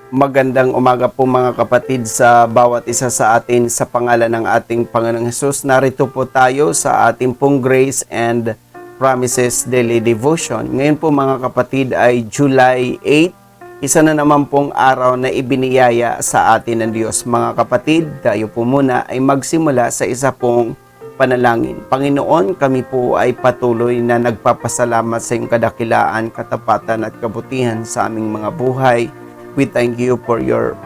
Magandang umaga po mga kapatid sa bawat isa sa atin sa pangalan ng ating Panginoong Hesus. Narito po tayo sa ating pong Grace and Promises Daily Devotion. Ngayon po mga kapatid ay July 8, isa na naman pong araw na ibiniyaya sa atin ng Diyos. Mga kapatid, tayo po muna ay magsimula sa isa pong panalangin. Panginoon, kami po ay patuloy na nagpapasalamat sa iyong kadakilaan, katapatan at kabutihan sa aming mga buhay. We thank you for your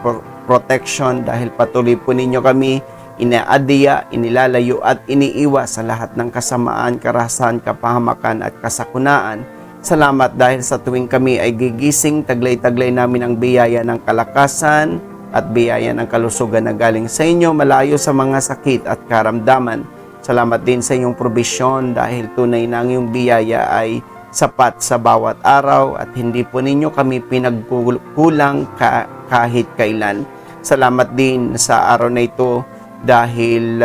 protection dahil patuloy po ninyo kami inaadya, inilalayo at iniiwas sa lahat ng kasamaan, karahasan, kapahamakan at kasakunaan. Salamat dahil sa tuwing kami ay gigising, taglay-taglay namin ang biyaya ng kalakasan at biyaya ng kalusugan na galing sa inyo, malayo sa mga sakit at karamdaman. Salamat din sa inyong probisyon dahil tunay na ang iyong biyaya ay sapat sa bawat araw at hindi po ninyo kami pinagkulang kahit kailan. Salamat din sa araw na ito dahil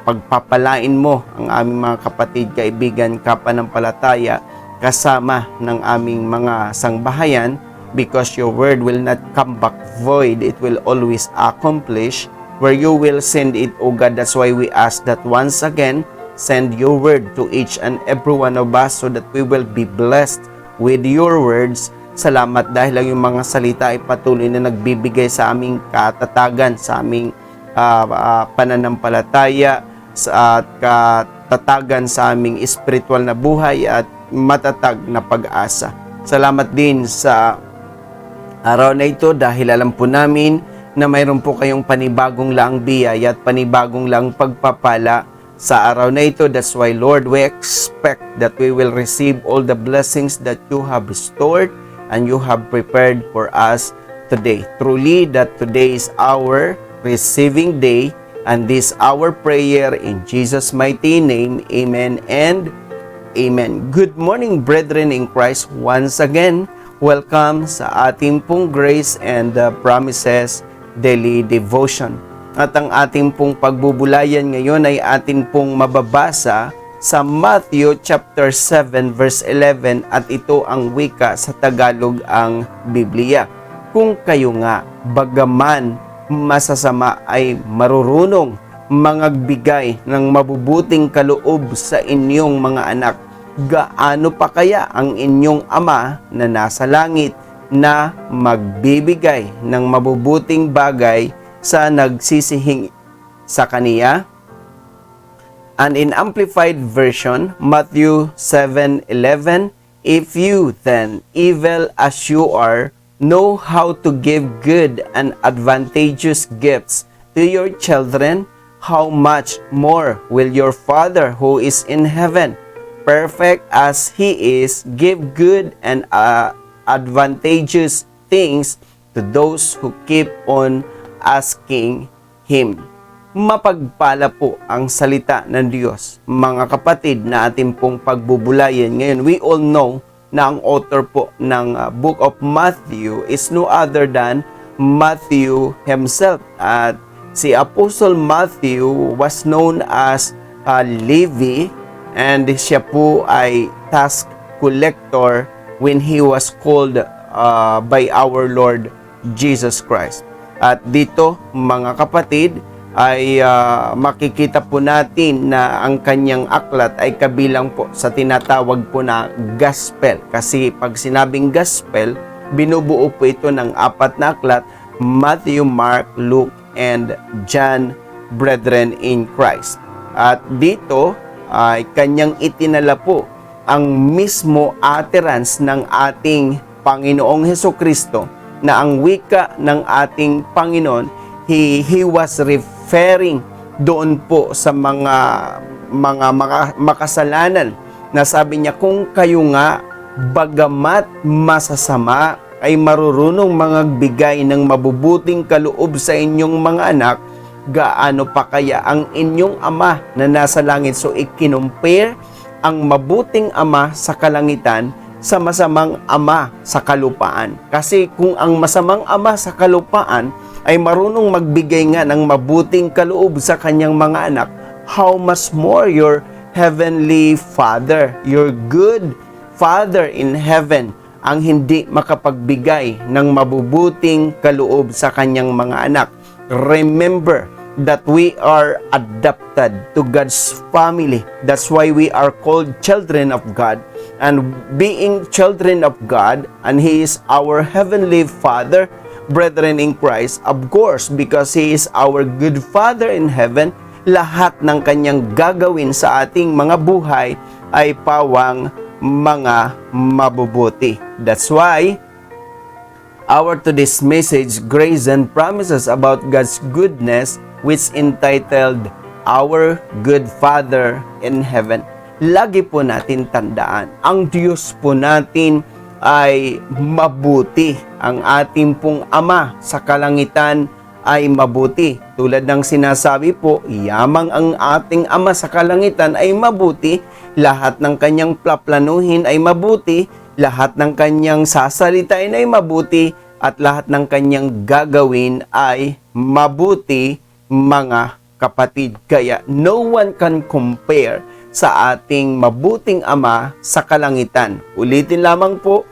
pagpapalain mo ang aming mga kapatid, kaibigan, kapanampalataya kasama ng aming mga sangbahayan, because your word will not come back void, it will always accomplish where you will send it, O God. That's why we ask that once again, send your word to each and every one of us so that we will be blessed with your words. Salamat dahil ang yung mga salita ay patuloy na nagbibigay sa aming katatagan, sa aming pananampalataya, at katatagan sa aming spiritual na buhay at matatag na pag-asa. Salamat din sa araw na ito dahil alam po namin na mayroon po kayong panibagong laang biyaya at panibagong laang pagpapala sa araw na ito. That's why, Lord, we expect that we will receive all the blessings that you have restored and you have prepared for us today. Truly, that today is our receiving day, and this our prayer in Jesus' mighty name. Amen and amen. Good morning, brethren in Christ. Once again, welcome sa ating pong Grace and Promises Daily Devotion. At ang ating pong pagbubulayan ngayon ay atin pong mababasa sa Matthew chapter 7 verse 11, at ito ang wika sa Tagalog ang Biblia. Kung kayo nga bagaman masasama ay marurunong mangagbigay ng mabubuting kaloob sa inyong mga anak, gaano pa kaya ang inyong Ama na nasa langit na magbibigay ng mabubuting bagay sa nagsisihing sa kaniya? And in Amplified Version, Matthew 7:11, if you then, evil as you are, know how to give good and advantageous gifts to your children, how much more will your Father who is in heaven, perfect as He is, give good and advantageous things to those who keep on asking Him. Mapagpala po ang salita ng Diyos, mga kapatid, na ating pong pagbubulayan ngayon. We all know na ang author po ng Book of Matthew is no other than Matthew himself. At si Apostle Matthew was known as Levi, and siya po ay tax collector when he was called by our Lord Jesus Christ. At dito, mga kapatid, ay makikita po natin na ang kanyang aklat ay kabilang po sa tinatawag po na gospel. Kasi pag sinabing gospel, binubuo po ito ng 4 na aklat: Matthew, Mark, Luke, and John, brethren in Christ. At dito ay kanyang itinala po ang mismo utterance ng ating Panginoong Hesukristo, na ang wika ng ating Panginoon, he was referring doon po sa mga makasalanan, na sabi niya, kung kayo nga bagamat masasama ay marurunong mangagbigay ng mabubuting kaloob sa inyong mga anak, gaano pa kaya ang inyong Ama na nasa langit? So ikinumpare ang mabuting Ama sa kalangitan sa masamang ama sa kalupaan. Kasi kung ang masamang ama sa kalupaan ay marunong magbigay nga ng mabuting kaloob sa kanyang mga anak, how much more your heavenly Father, your good Father in heaven, ang hindi makapagbigay ng mabubuting kaloob sa kanyang mga anak. Remember that we are adopted to God's family. That's why we are called children of God. And being children of God, and He is our Heavenly Father, brethren in Christ, of course, because He is our good Father in heaven, lahat ng kanyang gagawin sa ating mga buhay ay pawang mga mabubuti. That's why our today's message, Grace and Promises about God's Goodness, which entitled Our Good Father in Heaven. Lagi po natin tandaan, ang Diyos po natin ay mabuti. Ang ating pong Ama sa kalangitan ay mabuti. Tulad ng sinasabi po, yamang ang ating Ama sa kalangitan ay mabuti. Lahat ng kanyang plaplanuhin ay mabuti. Lahat ng kanyang sasalitain ay mabuti. At lahat ng kanyang gagawin ay mabuti, mga kapatid. Kaya no one can compare sa ating mabuting Ama sa kalangitan. Ulitin lamang po,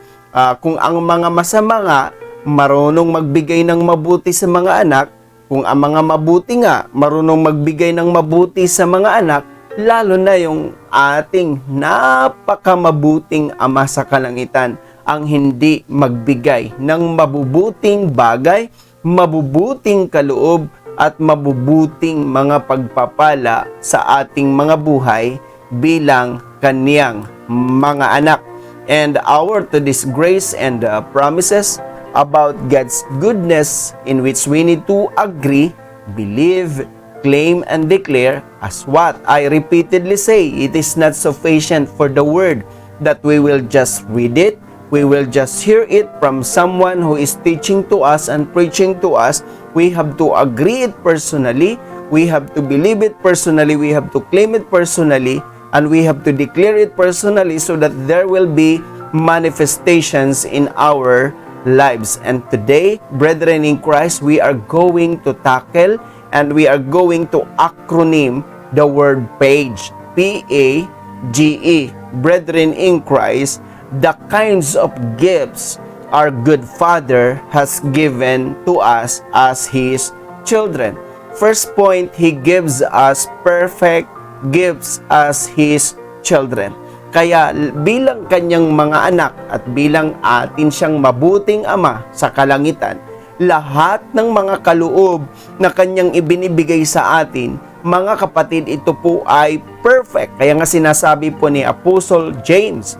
kung ang mga masama nga marunong magbigay ng mabuti sa mga anak, kung ang mga mabuti nga marunong magbigay ng mabuti sa mga anak, lalo na yung ating napakamabuting Ama sa kalangitan ang hindi magbigay ng mabubuting bagay, mabubuting kaloob, at mabubuting mga pagpapala sa ating mga buhay bilang kaniyang mga anak. And our today's grace and promises about God's goodness, in which we need to agree, believe, claim, and declare, as what I repeatedly say, it is not sufficient for the word that we will just read it, we will just hear it from someone who is teaching to us and preaching to us. We have to agree it personally, we have to believe it personally, we have to claim it personally, and we have to declare it personally so that there will be manifestations in our lives. And today, brethren in Christ, we are going to tackle and we are going to acronym the word PAGE, P-A-G-E. Brethren in Christ, the kinds of gifts our good Father has given to us as His children. First point, He gives us perfect gifts as His children. Kaya bilang kanyang mga anak at bilang atin siyang mabuting Ama sa kalangitan, lahat ng mga kaloob na kanyang ibinibigay sa atin, mga kapatid, ito po ay perfect. Kaya nga sinasabi po ni Apostle James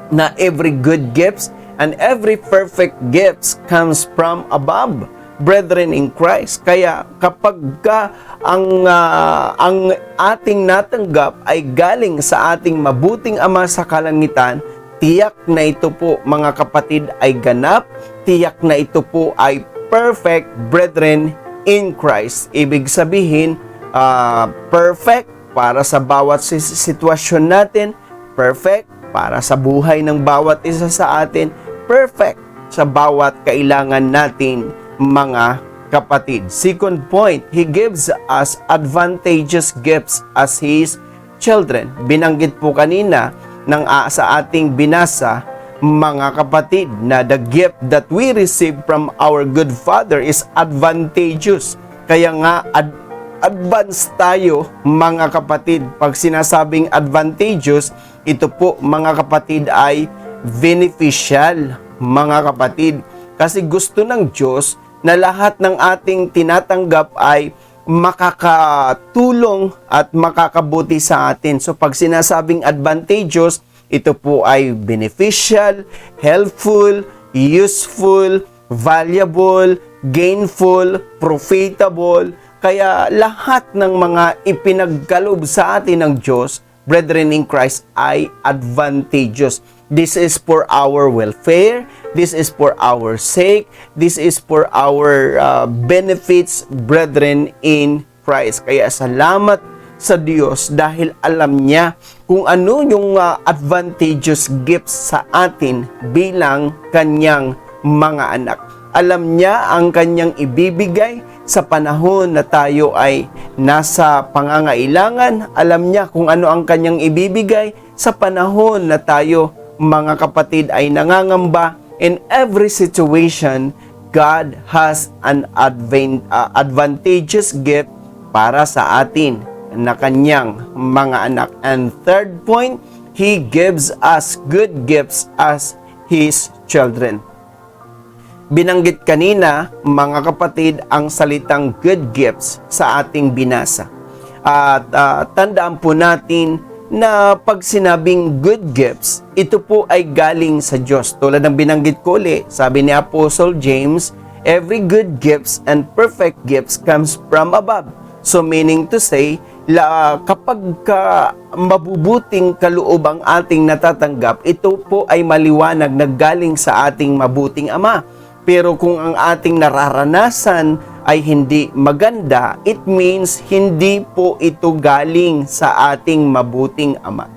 na every good gifts and every perfect gifts comes from above, brethren in Christ. Kaya kapag ang ating natanggap ay galing sa ating mabuting Ama sa kalangitan, tiyak na ito po, mga kapatid, ay ganap, tiyak na ito po ay perfect, brethren in Christ. Ibig sabihin, perfect para sa bawat sitwasyon natin, perfect para sa buhay ng bawat isa sa atin, perfect sa bawat kailangan natin, mga kapatid. Second point, He gives us advantageous gifts as His children. Binanggit po kanina sa ating binasa, mga kapatid, na the gift that we receive from our good Father is advantageous. Kaya nga, advance tayo, mga kapatid. Pag sinasabing advantageous, ito po, mga kapatid, ay beneficial, mga kapatid. Kasi gusto ng Diyos na lahat ng ating tinatanggap ay makakatulong at makakabuti sa atin. So pag sinasabing advantageous, ito po ay beneficial, helpful, useful, valuable, gainful, profitable. Kaya lahat ng mga ipinagkaloob sa atin ng Diyos, brethren in Christ, ay advantageous. This is for our welfare. This is for our sake. This is for our benefits, brethren in Christ. Kaya salamat sa Diyos dahil alam niya kung ano yung advantageous gifts sa atin bilang kanyang mga anak. Alam niya ang kanyang ibibigay sa panahon na tayo ay nasa pangangailangan. Alam niya kung ano ang kanyang ibibigay sa panahon na tayo mga kapatid, ay nangangamba. In every situation, God has an advantageous gift para sa atin na kanyang mga anak. And third point, He gives us good gifts as His children. Binanggit kanina, mga kapatid, ang salitang good gifts sa ating binasa. At tandaan po natin na pag sinabing good gifts, ito po ay galing sa Diyos. Tulad ng binanggit ko ulit, sabi ni Apostle James, every good gifts and perfect gifts comes from above. So meaning to say, kapag mabubuting kaloob ang ating natatanggap, ito po ay maliwanag na galing sa ating mabuting Ama. Pero kung ang ating nararanasan ay hindi maganda, it means hindi po ito galing sa ating mabuting Ama.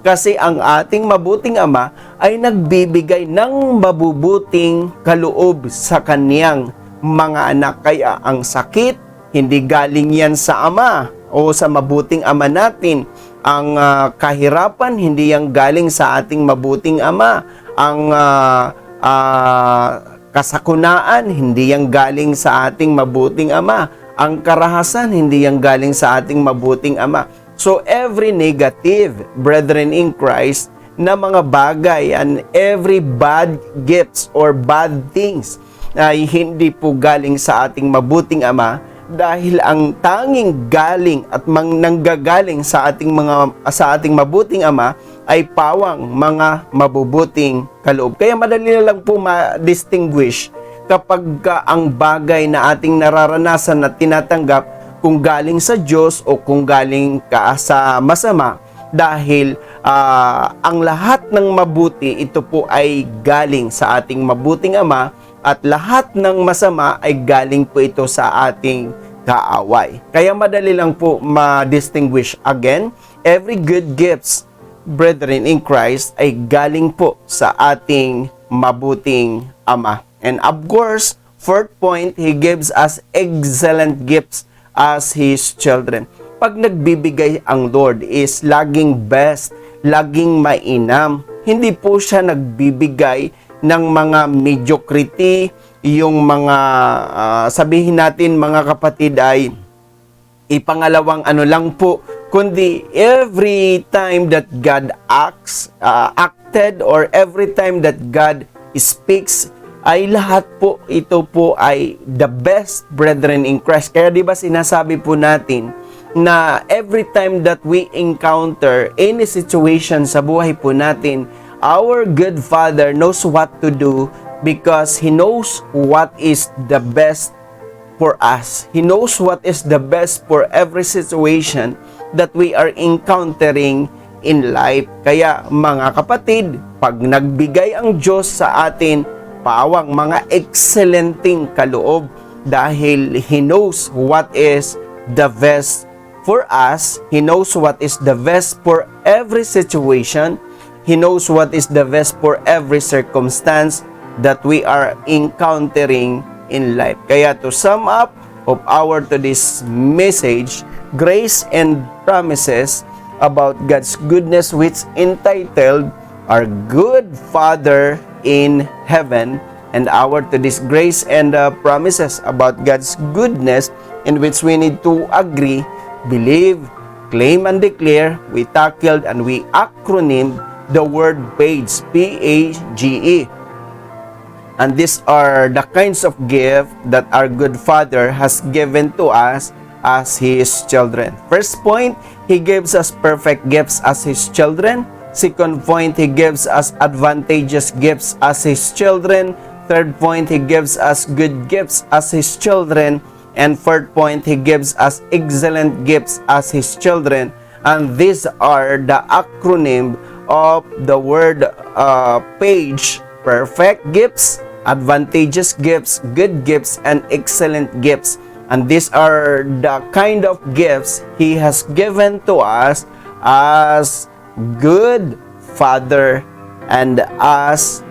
Kasi ang ating mabuting Ama ay nagbibigay ng mabubuting kaloob sa kaniyang mga anak. Kaya ang sakit, hindi galing yan sa Ama o sa mabuting Ama natin. Ang kahirapan, hindi yan galing sa ating mabuting Ama. Ang kasakunaan, hindi yan galing sa ating mabuting Ama. Ang karahasan, hindi yan galing sa ating mabuting Ama. So, every negative, brethren in Christ, na mga bagay and every bad gifts or bad things ay hindi po galing sa ating mabuting Ama, dahil ang tanging galing at nanggagaling sa ating mabuting Ama ay pawang mga mabubuting kaloob. Kaya madali na lang po ma-distinguish kapag ang bagay na ating nararanasan at tinatanggap kung galing sa Diyos o kung galing sa masama, dahil ang lahat ng mabuti, ito po ay galing sa ating mabuting Ama, at lahat ng masama ay galing po ito sa ating kaaway. Kaya madali lang po ma-distinguish. Again, every good gifts, brethren in Christ, ay galing po sa ating mabuting Ama. And of course, fourth point, He gives us excellent gifts as His children. Pag nagbibigay ang Lord is laging best, laging mainam. Hindi po siya nagbibigay ng mga mediocrity, yung mga sabihin natin mga kapatid ay ipangalawang ano lang po, kundi every time that God acted or every time that God speaks, ay lahat po ito po ay the best, brethren in Christ. Kaya di ba sinasabi po natin na every time that we encounter any situation sa buhay po natin, our good Father knows what to do because He knows what is the best for us. He knows what is the best for every situation that we are encountering in life. Kaya mga kapatid, pag nagbigay ang Diyos sa atin, pawang mga excellenting kaloob, dahil He knows what is the best for us. He knows what is the best for every situation. He knows what is the best for every circumstance that we are encountering in life. Kaya to sum up of our today's message, grace and promises about God's goodness, which entitled Our Good Father in Heaven, and our today's grace and promises about God's goodness, in which we need to agree, believe, claim, and declare. We tackled and we acronymed the word PAGE, P-A-G-E. And these are the kinds of gift that our good Father has given to us as His children. First point, He gives us perfect gifts as His children. Second point, He gives us advantageous gifts as His children. Third point, He gives us good gifts as His children. And fourth point, He gives us excellent gifts as His children. And these are the acronym of the word PAGE: perfect gifts, advantageous gifts, good gifts, and excellent gifts. And these are the kind of gifts He has given to us as good Father and as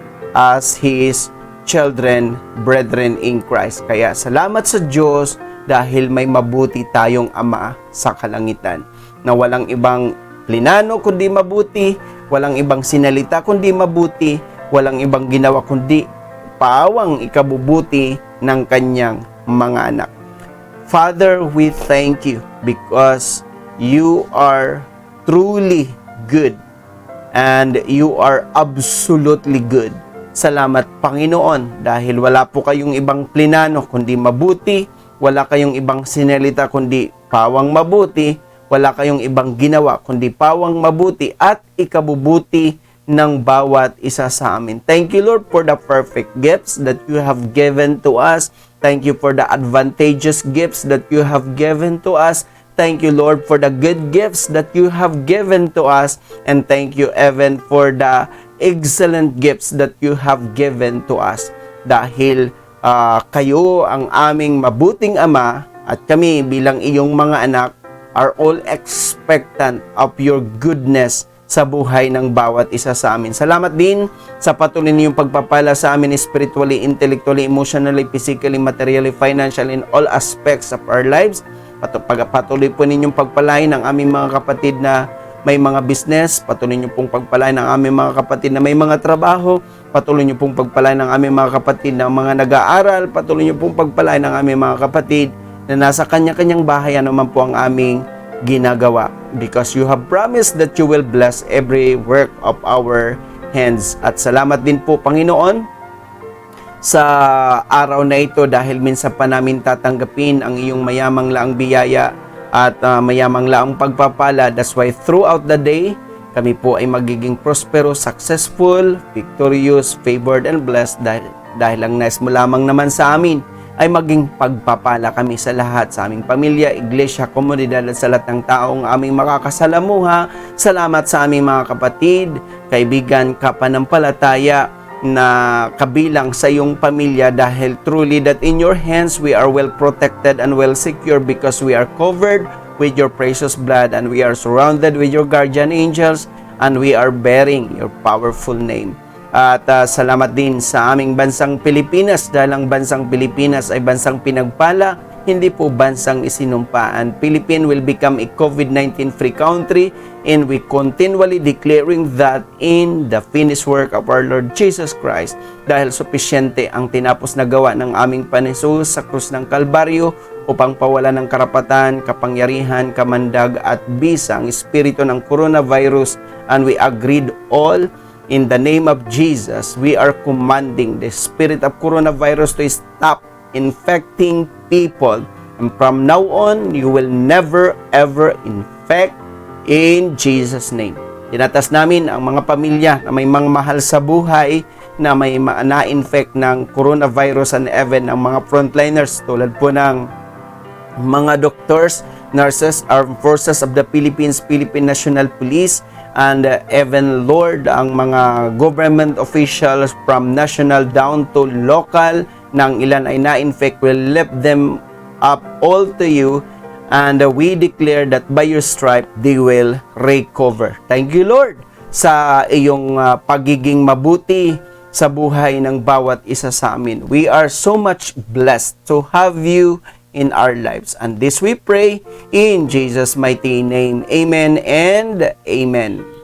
His children, brethren in Christ. Kaya salamat sa Diyos dahil may mabuti tayong Ama sa kalangitan, na walang ibang plinano kundi mabuti walang ibang sinalita kundi mabuti, walang ibang ginawa kundi pawang ikabubuti ng kanyang mga anak. Father, we thank you because you are truly good and you are absolutely good. Salamat, Panginoon, dahil wala po kayong ibang plinano kundi mabuti, wala kayong ibang sinalita kundi pawang mabuti, wala kayong ibang ginawa kundi pawang mabuti at ikabubuti ng bawat isa sa amin. Thank you, Lord, for the perfect gifts that you have given to us. Thank you for the advantageous gifts that you have given to us. Thank you, Lord, for the good gifts that you have given to us. And thank you, even for the excellent gifts that you have given to us. Dahil kayo ang aming mabuting Ama at kami bilang iyong mga anak are all expectant of your goodness sa buhay ng bawat isa sa amin. Salamat din sa patuloy niyong pagpapala sa amin spiritually, intellectually, emotionally, physically, materially, financially, in all aspects of our lives. Patuloy po ninyong pagpalain ang aming mga kapatid na may mga business, patuloy niyo pong pagpalain ang aming mga kapatid na may mga trabaho, patuloy niyo pong pagpalain ang aming mga kapatid na mga nag-aaral, patuloy niyo pong pagpalain ang aming mga kapatid na nasa kanya-kanyang bahay, ano man po ang aming ginagawa. Because you have promised that you will bless every work of our hands. At salamat din po, Panginoon, sa araw na ito dahil minsan pa namin tatanggapin ang iyong mayamang laang biyaya at mayamang laang pagpapala. That's why throughout the day, kami po ay magiging prosperous, successful, victorious, favored, and blessed dahil ang nais mo lamang naman sa amin ay maging pagpapala kami sa lahat, sa aming pamilya, iglesia, komunidad at sa lahat ng taong aming makakasalamuha. Salamat sa aming mga kapatid, kaibigan, kapanampalataya na kabilang sa iyong pamilya dahil truly that in your hands we are well protected and well secure because we are covered with your precious blood and we are surrounded with your guardian angels and we are bearing your powerful name. At salamat din sa aming bansang Pilipinas dahil ang bansang Pilipinas ay bansang pinagpala, hindi po bansang isinumpa. And Philippines will become a COVID-19 free country and we continually declaring that in the finished work of our Lord Jesus Christ. Dahil supisyente ang tinapos na gawa ng aming Panginoon sa krus ng Kalbaryo upang pawala ng karapatan, kapangyarihan, kamandag at bisa ang espiritu ng coronavirus, and we agreed all. In the name of Jesus, we are commanding the spirit of coronavirus to stop infecting people. And from now on, you will never ever infect in Jesus' name. Tinatas namin ang mga pamilya na may mga mahal sa buhay na may na-infect ng coronavirus and even ang mga frontliners tulad po ng mga doctors, nurses, armed forces of the Philippines, Philippine National Police, and even, Lord, ang mga government officials from national down to local, nang ilan ay na-infect, will lift them up all to you, and we declare that by your stripe, they will recover. Thank you, Lord, sa iyong pagiging mabuti sa buhay ng bawat isa sa amin. We are so much blessed to have you in our lives. And this we pray in Jesus' mighty name. Amen and amen.